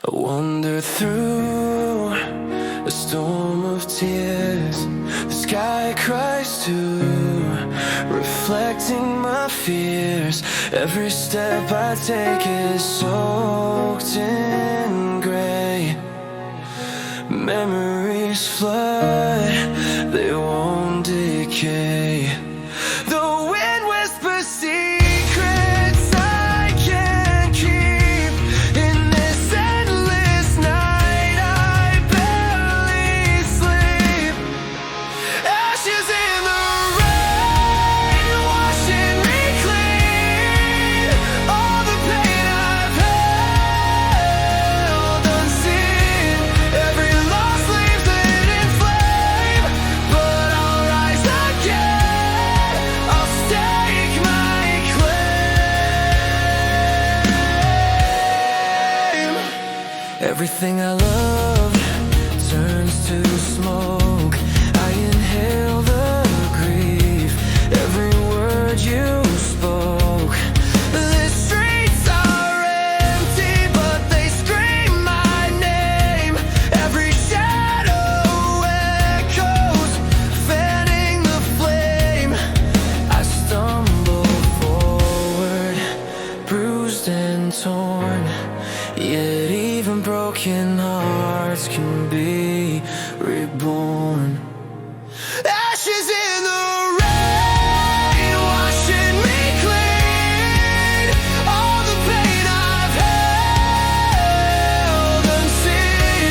I wander through a storm of tears. The sky cries too, reflecting my fears. Every step I take is soaked in gray. Memories flood, they won't decay. The wind whispers secrets I can't keep. In this endless night I barely sleep. Ashes in the rain, washing me clean. All the pain I've held unseen. Every loss leaves it in flame. But I'll rise again, I'll stake my claim. Everything I love turns to smoke. I inhale the grief, every word you spoke. The streets are empty, but they scream my name. Every shadow echoes, fanning the flame. I stumble forward, bruised and torn. Yet even broken hearts can be reborn. Ashes in the rain, washing me clean. All the pain I've held unseen.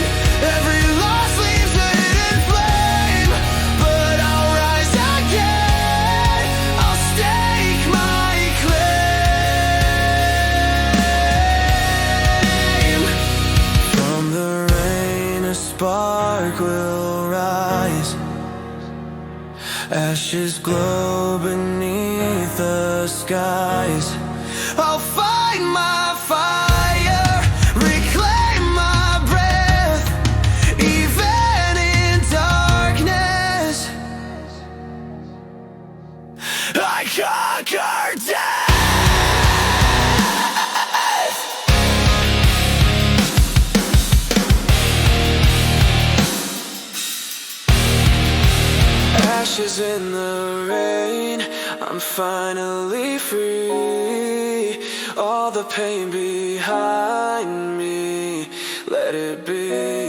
Every loss leaves it in flame. But I'll rise again, I'll stake my claim. From the rain a spark will rise. Ashes glow beneath the skies. I'll find my fire, reclaim my breath. Even in darkness, I conquer death. Ashes in the rain, I'm finally free. All the pain behind me, let it be.